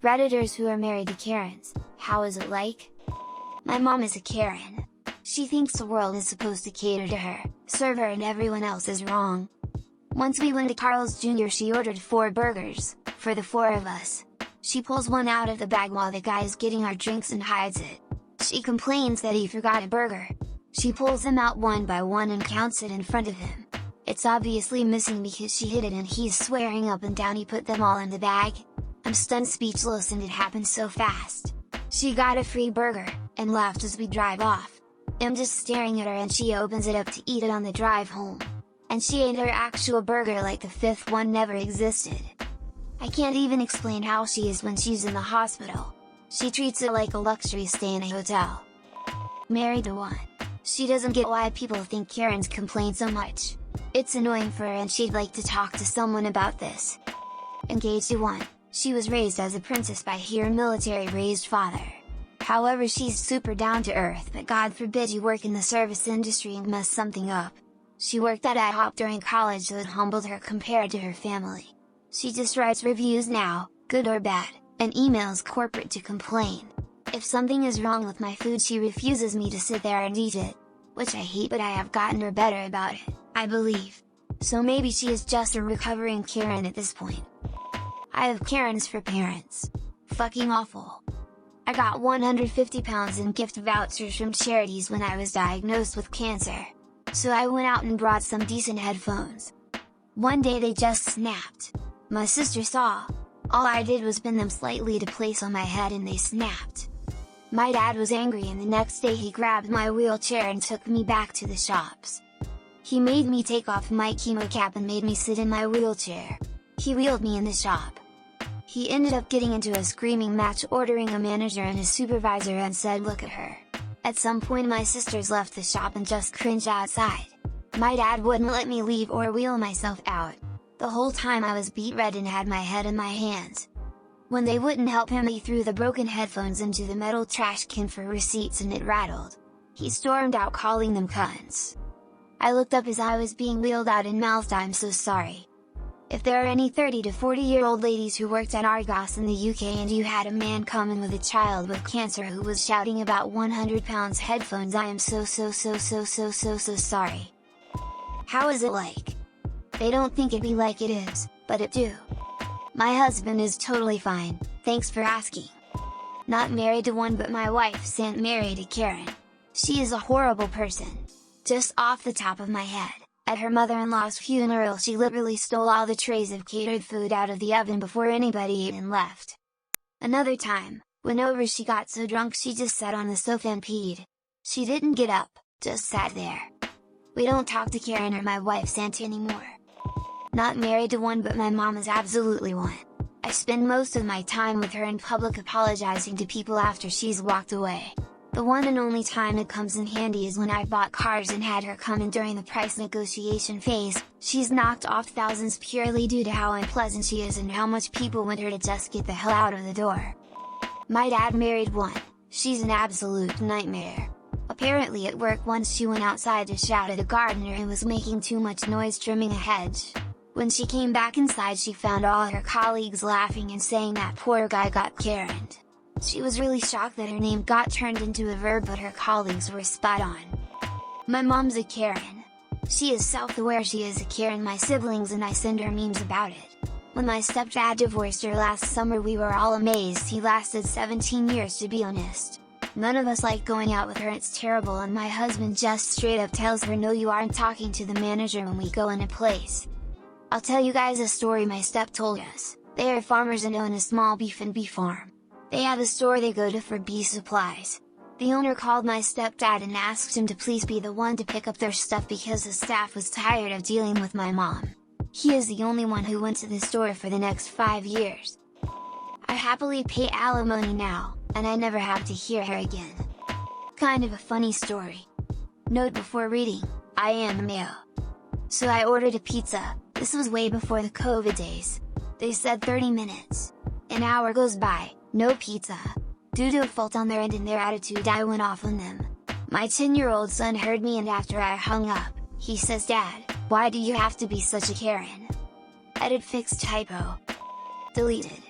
Redditors who are married to Karens, how is it like? My mom is a Karen. She thinks the world is supposed to cater to her, serve her, and everyone else is wrong. Once we went to Carl's Jr., she ordered 4 burgers, for the 4 of us. She pulls one out of the bag while the guy is getting our drinks and hides it. She complains that he forgot a burger. She pulls them out one by one and counts it in front of him. It's obviously missing because she hid it, and he's swearing up and down he put them all in the bag. I'm stunned speechless, and it happened so fast. She got a free burger, and laughed as we drive off. I'm just staring at her, and she opens it up to eat it on the drive home. And she ate her actual burger like the 5th one never existed. I can't even explain how she is when she's in the hospital. She treats it like a luxury stay in a hotel. Married to one. She doesn't get why people think Karens complain so much. It's annoying for her, and she'd like to talk to someone about this. Engaged to one. She was raised as a princess by her military-raised father. However, she's super down to earth, but God forbid you work in the service industry and mess something up. She worked at IHOP during college, so it humbled her compared to her family. She just writes reviews now, good or bad, and emails corporate to complain. If something is wrong with my food, she refuses me to sit there and eat it. Which I hate, but I have gotten her better about it, I believe. So maybe she is just a recovering Karen at this point. I have Karens for parents. Fucking awful. I got 150 pounds in gift vouchers from charities when I was diagnosed with cancer. So I went out and brought some decent headphones. One day they just snapped. My sister saw. All I did was bend them slightly to place on my head, and they snapped. My dad was angry, and the next day he grabbed my wheelchair and took me back to the shops. He made me take off my chemo cap and made me sit in my wheelchair. He wheeled me in the shop. He ended up getting into a screaming match, ordering a manager and his supervisor, and said, "Look at her." At some point my sisters left the shop and just cringed outside. My dad wouldn't let me leave or wheel myself out. The whole time I was beet red and had my head in my hands. When they wouldn't help him, he threw the broken headphones into the metal trash can for receipts, and it rattled. He stormed out calling them cunts. I looked up as I was being wheeled out and mouthed, "I'm so sorry." If there are any 30 to 40-year-old ladies who worked at Argos in the UK and you had a man come in with a child with cancer who was shouting about 100 pounds headphones, I am so sorry. How is it like? They don't think it be like it is, but it do. My husband is totally fine, thanks for asking. Not married to one, but my wife sent married to Karen. She is a horrible person. Just off the top of my head, at her mother-in-law's funeral she literally stole all the trays of catered food out of the oven before anybody ate and left. Another time, when over, she got so drunk she just sat on the sofa and peed. She didn't get up, just sat there. We don't talk to Karen or my wife's aunt anymore. Not married to one, but my mom is absolutely one. I spend most of my time with her in public apologizing to people after she's walked away. The one and only time it comes in handy is when I bought cars and had her come in during the price negotiation phase. She's knocked off thousands purely due to how unpleasant she is and how much people want her to just get the hell out of the door. My dad married one. She's an absolute nightmare. Apparently at work once she went outside to shout at a gardener and was making too much noise trimming a hedge. When she came back inside, she found all her colleagues laughing and saying that poor guy got Karen'd. She was really shocked that her name got turned into a verb, but her colleagues were spot on. My mom's a Karen. She is self-aware she is a Karen. My siblings and I send her memes about it. When my stepdad divorced her last summer, we were all amazed he lasted 17 years, to be honest. None of us like going out with her, it's terrible, and my husband just straight up tells her, "No, you aren't talking to the manager when we go in a place." I'll tell you guys a story my step told us. They are farmers and own a small beef and bee farm. They have a store they go to for bee supplies. The owner called my stepdad and asked him to please be the one to pick up their stuff because the staff was tired of dealing with my mom. He is the only one who went to the store for the next 5 years. I happily pay alimony now, and I never have to hear her again. Kind of a funny story. Note before reading, I am a male. So I ordered a pizza. This was way before the COVID days. They said 30 minutes. An hour goes by, no pizza. Due to a fault on their end and their attitude, I went off on them. My 10-year-old son heard me, and after I hung up, he says, "Dad, why do you have to be such a Karen?" Edit fixed typo. Deleted.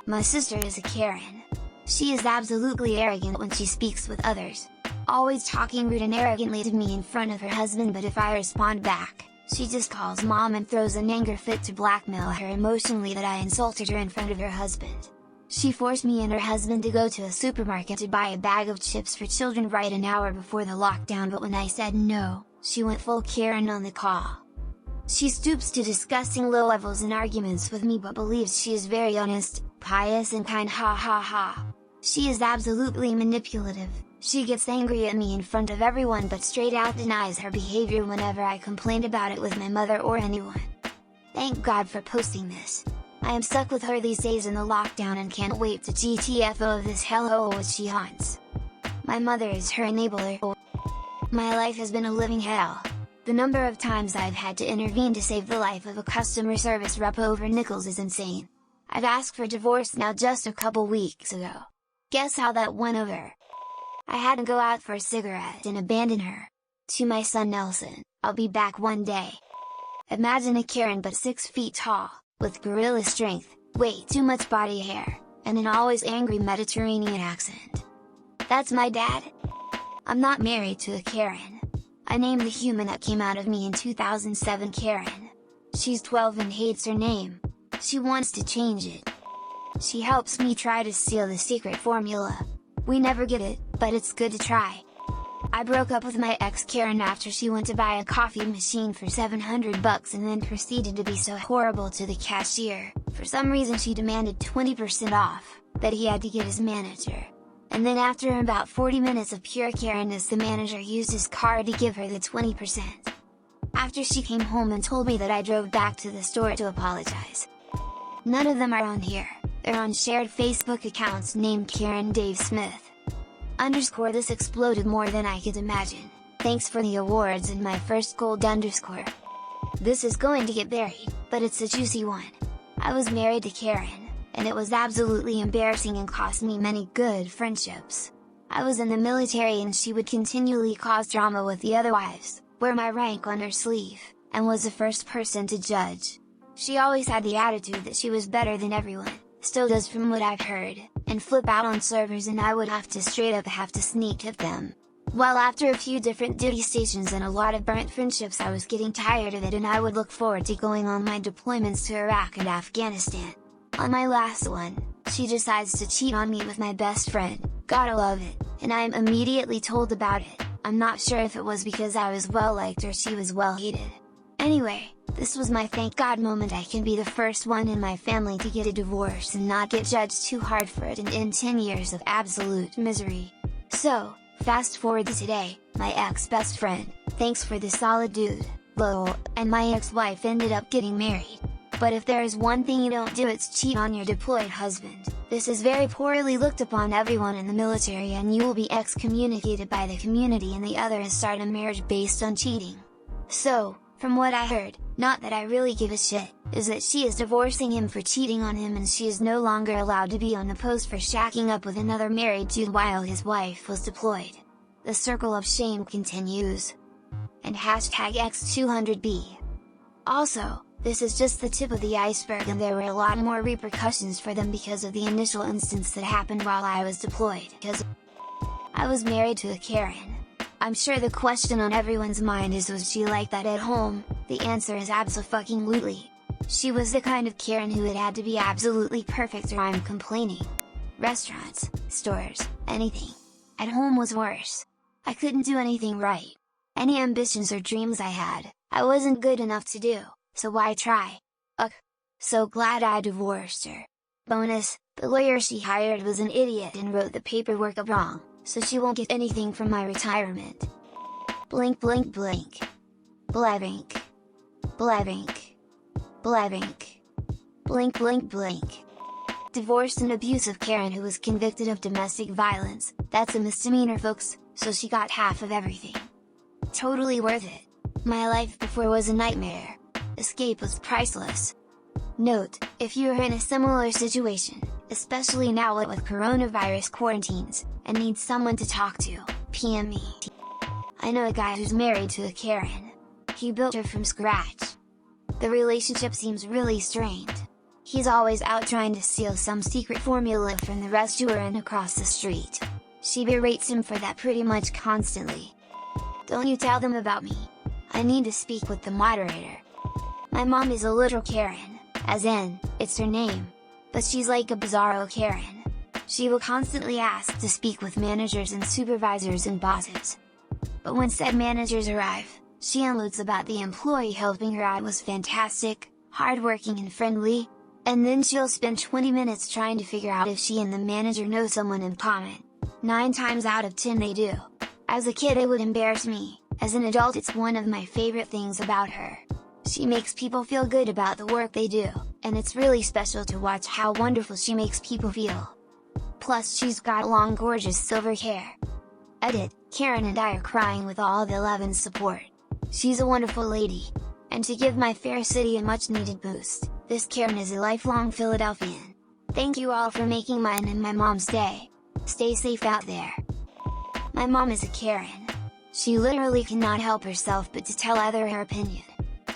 My sister is a Karen. She is absolutely arrogant when she speaks with others. Always talking rude and arrogantly to me in front of her husband, but if I respond back, she just calls mom and throws an anger fit to blackmail her emotionally that I insulted her in front of her husband. She forced me and her husband to go to a supermarket to buy a bag of chips for children right an hour before the lockdown, but when I said no, she went full Karen on the call. She stoops to discussing low levels in arguments with me but believes she is very honest, pious and kind, ha ha ha. She is absolutely manipulative. She gets angry at me in front of everyone but straight out denies her behavior whenever I complain about it with my mother or anyone. Thank God for posting this. I am stuck with her these days in the lockdown and can't wait to GTFO of this hellhole as she haunts. My mother is her enabler. My life has been a living hell. The number of times I've had to intervene to save the life of a customer service rep over nickels is insane. I've asked for divorce now just a couple weeks ago. Guess how that went over? I had to go out for a cigarette and abandon her. To my son Nelson, I'll be back one day. Imagine a Karen but 6 feet tall, with gorilla strength, way too much body hair, and an always angry Mediterranean accent. That's my dad. I'm not married to a Karen. I named the human that came out of me in 2007 Karen. She's 12 and hates her name. She wants to change it. She helps me try to steal the secret formula. We never get it, but it's good to try. I broke up with my ex Karen after she went to buy a coffee machine for $700 and then proceeded to be so horrible to the cashier. For some reason she demanded 20% off, that he had to get his manager. And then after about 40 minutes of pure Karenness, the manager used his card to give her the 20%. After she came home and told me that, I drove back to the store to apologize. None of them are on here. They're on shared Facebook accounts named Karen Dave Smith. _ This exploded more than I could imagine. Thanks for the awards and my first gold _ This is going to get buried, but it's a juicy one. I was married to Karen, and it was absolutely embarrassing and cost me many good friendships. I was in the military and she would continually cause drama with the other wives, wear my rank on her sleeve, and was the first person to judge. She always had the attitude that she was better than everyone, still does from what I've heard, and flip out on servers and I would have to straight up have to sneak tip them. Well, after a few different duty stations and a lot of burnt friendships, I was getting tired of it and I would look forward to going on my deployments to Iraq and Afghanistan. On my last one, she decides to cheat on me with my best friend, gotta love it, and I am immediately told about it. I'm not sure if it was because I was well liked or she was well hated. Anyway, this was my thank God moment. I can be the first one in my family to get a divorce and not get judged too hard for it and end 10 years of absolute misery. So, fast forward to today, my ex-best friend, thanks for the solid dude, lol, and my ex-wife ended up getting married. But if there is one thing you don't do, it's cheat on your deployed husband. This is very poorly looked upon everyone in the military and you will be excommunicated by the community, and the other is start a marriage based on cheating. So, from what I heard, not that I really give a shit, is that she is divorcing him for cheating on him and she is no longer allowed to be on the post for shacking up with another married dude while his wife was deployed. The circle of shame continues. And #X200B. Also, this is just the tip of the iceberg and there were a lot more repercussions for them because of the initial instance that happened while I was deployed. Because I was married to a Karen. I'm sure the question on everyone's mind is, was she like that at home? The answer is abso-fucking-lutely. She was the kind of Karen who had to be absolutely perfect or I'm complaining. Restaurants, stores, anything. At home was worse. I couldn't do anything right. Any ambitions or dreams I had, I wasn't good enough to do, so why try? Ugh. So glad I divorced her. Bonus, the lawyer she hired was an idiot and wrote the paperwork up wrong, so she won't get anything from my retirement. Blink blink blink. Blank. Blank. Blank. Blink blink blink. Divorced an abusive Karen who was convicted of domestic violence. That's a misdemeanor, folks, so she got half of everything. Totally worth it. My life before was a nightmare. Escape was priceless. Note, if you are in a similar situation, especially now with coronavirus quarantines, and need someone to talk to, PM me. I know a guy who's married to a Karen. He built her from scratch. The relationship seems really strained. He's always out trying to steal some secret formula from the restaurant across the street. She berates him for that pretty much constantly. Don't you tell them about me. I need to speak with the moderator. My mom is a literal Karen, as in, it's her name. But she's like a bizarro Karen. She will constantly ask to speak with managers and supervisors and bosses. But when said managers arrive, she unloads about the employee helping her out was fantastic, hardworking and friendly, and then she'll spend 20 minutes trying to figure out if she and the manager know someone in common. 9 times out of 10 they do. As a kid it would embarrass me, as an adult it's one of my favorite things about her. She makes people feel good about the work they do, and it's really special to watch how wonderful she makes people feel. Plus she's got long gorgeous silver hair. Edit, Karen and I are crying with all the love and support. She's a wonderful lady. And to give my fair city a much needed boost, this Karen is a lifelong Philadelphian. Thank you all for making mine and my mom's day. Stay safe out there. My mom is a Karen. She literally cannot help herself but to tell other her opinion.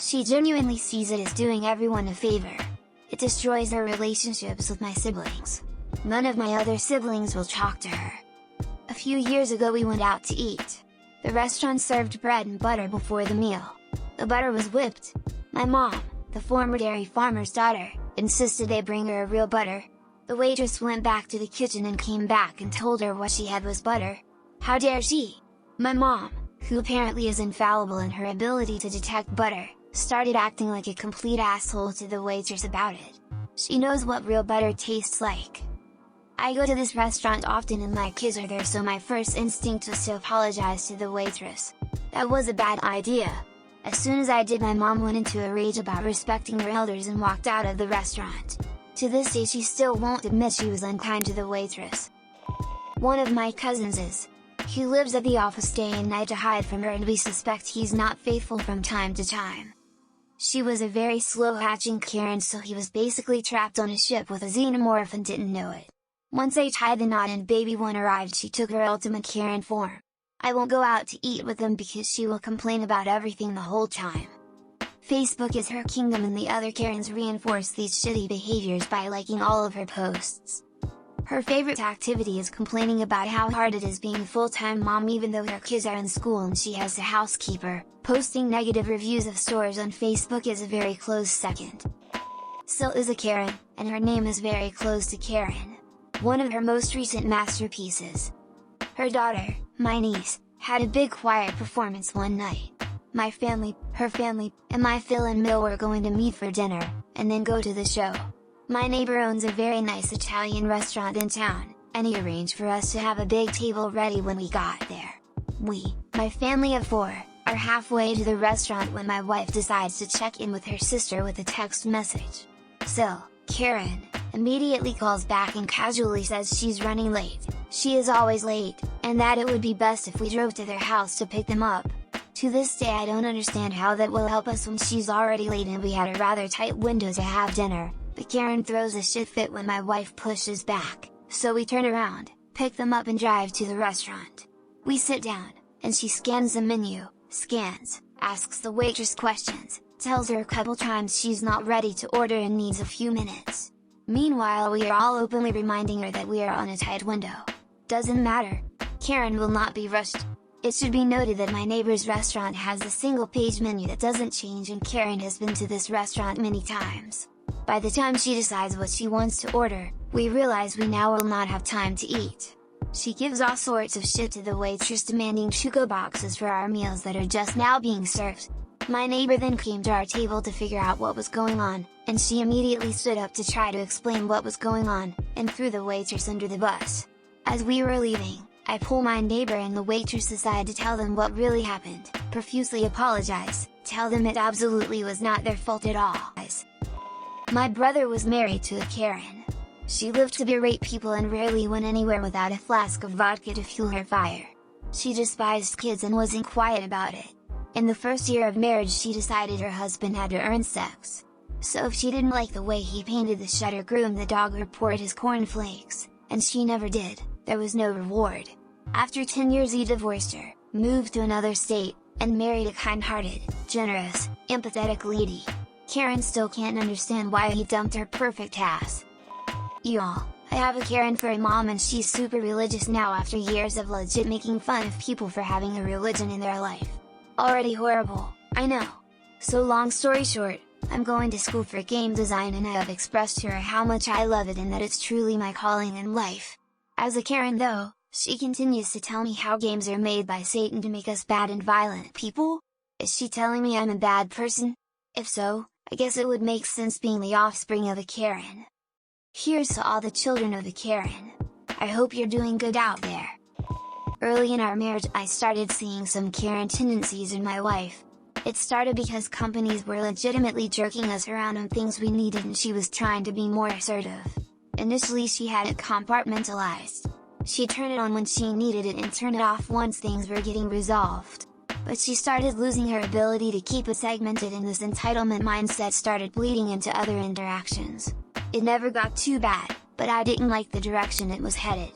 She genuinely sees it as doing everyone a favor. It destroys her relationships with my siblings. None of my other siblings will talk to her. A few years ago we went out to eat. The restaurant served bread and butter before the meal. The butter was whipped. My mom, the former dairy farmer's daughter, insisted they bring her a real butter. The waitress went back to the kitchen and came back and told her what she had was butter. How dare she? My mom, who apparently is infallible in her ability to detect butter, started acting like a complete asshole to the waitress about it. She knows what real butter tastes like. I go to this restaurant often and my kids are there, so my first instinct was to apologize to the waitress. That was a bad idea. As soon as I did, my mom went into a rage about respecting her elders and walked out of the restaurant. To this day she still won't admit she was unkind to the waitress. One of my cousins is. He lives at the office day and night to hide from her, and we suspect he's not faithful from time to time. She was a very slow-hatching Karen, so he was basically trapped on a ship with a xenomorph and didn't know it. Once they tied the knot and baby one arrived, she took her ultimate Karen form. I won't go out to eat with them because she will complain about everything the whole time. Facebook is her kingdom and the other Karens reinforce these shitty behaviors by liking all of her posts. Her favorite activity is complaining about how hard it is being a full-time mom even though her kids are in school and she has a housekeeper. Posting negative reviews of stores on Facebook is a very close second. Sil is a Karen, and her name is very close to Karen. One of her most recent masterpieces. Her daughter, my niece, had a big choir performance one night. My family, her family, and my Phil and Mill were going to meet for dinner, and then go to the show. My neighbor owns a very nice Italian restaurant in town, and he arranged for us to have a big table ready when we got there. We, my family of 4, are halfway to the restaurant when my wife decides to check in with her sister with a text message. So, Karen, immediately calls back and casually says she's running late. She is always late, and that it would be best if we drove to their house to pick them up. To this day I don't understand how that will help us when she's already late and we had a rather tight window to have dinner, but Karen throws a shit fit when my wife pushes back, so we turn around, pick them up and drive to the restaurant. We sit down, and she scans the menu, asks the waitress questions, tells her a couple times she's not ready to order and needs a few minutes. Meanwhile we are all openly reminding her that we are on a tight window. Doesn't matter. Karen will not be rushed. It should be noted that my neighbor's restaurant has a single-page menu that doesn't change, and Karen has been to this restaurant many times. By the time she decides what she wants to order, we realize we now will not have time to eat. She gives all sorts of shit to the waitress, demanding to-go boxes for our meals that are just now being served. My neighbor then came to our table to figure out what was going on, and she immediately stood up to try to explain what was going on, and threw the waitress under the bus. As we were leaving, I pull my neighbor and the waitress aside to tell them what really happened, profusely apologize, tell them it absolutely was not their fault at all. My brother was married to a Karen. She lived to berate people and rarely went anywhere without a flask of vodka to fuel her fire. She despised kids and wasn't quiet about it. In the first year of marriage she decided her husband had to earn sex. So if she didn't like the way he painted the shed or groomed the dog or poured his cornflakes, and she never did, there was no reward. After 10 years he divorced her, moved to another state, and married a kind-hearted, generous, empathetic lady. Karen still can't understand why he dumped her perfect ass. Y'all, I have a Karen for a mom and she's super religious now after years of legit making fun of people for having a religion in their life. Already horrible, I know. So long story short, I'm going to school for game design and I have expressed to her how much I love it and that it's truly my calling in life. As a Karen though, she continues to tell me how games are made by Satan to make us bad and violent people? Is she telling me I'm a bad person? If so, I guess it would make sense being the offspring of a Karen. Here's to all the children of the Karen. I hope you're doing good out there. Early in our marriage I started seeing some Karen tendencies in my wife. It started because companies were legitimately jerking us around on things we needed and she was trying to be more assertive. Initially she had it compartmentalized. She'd turn it on when she needed it and turn it off once things were getting resolved. But she started losing her ability to keep it segmented and this entitlement mindset started bleeding into other interactions. It never got too bad, but I didn't like the direction it was headed.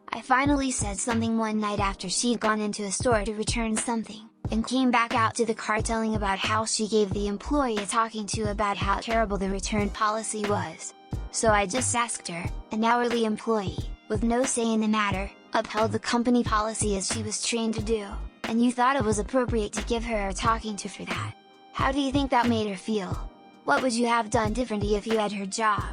I finally said something one night after she'd gone into a store to return something, and came back out to the car telling about how she gave the employee a talking to about how terrible the return policy was. So I just asked her, an hourly employee, with no say in the matter, upheld the company policy as she was trained to do, and you thought it was appropriate to give her a talking to for that. How do you think that made her feel? What would you have done differently if you had her job?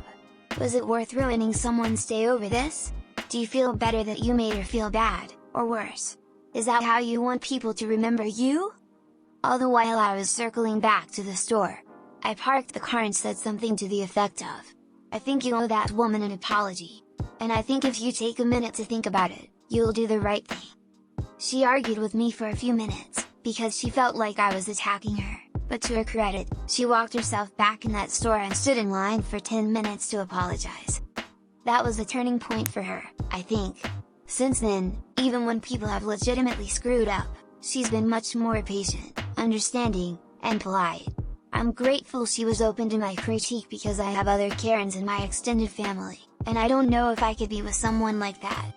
Was it worth ruining someone's day over this? Do you feel better that you made her feel bad, or worse? Is that how you want people to remember you? All the while I was circling back to the store, I parked the car and said something to the effect of, I think you owe that woman an apology. And I think if you take a minute to think about it, you'll do the right thing. She argued with me for a few minutes, because she felt like I was attacking her, but to her credit, she walked herself back in that store and stood in line for 10 minutes to apologize. That was a turning point for her, I think. Since then, even when people have legitimately screwed up, she's been much more patient, understanding, and polite. I'm grateful she was open to my critique because I have other Karens in my extended family, and I don't know if I could be with someone like that.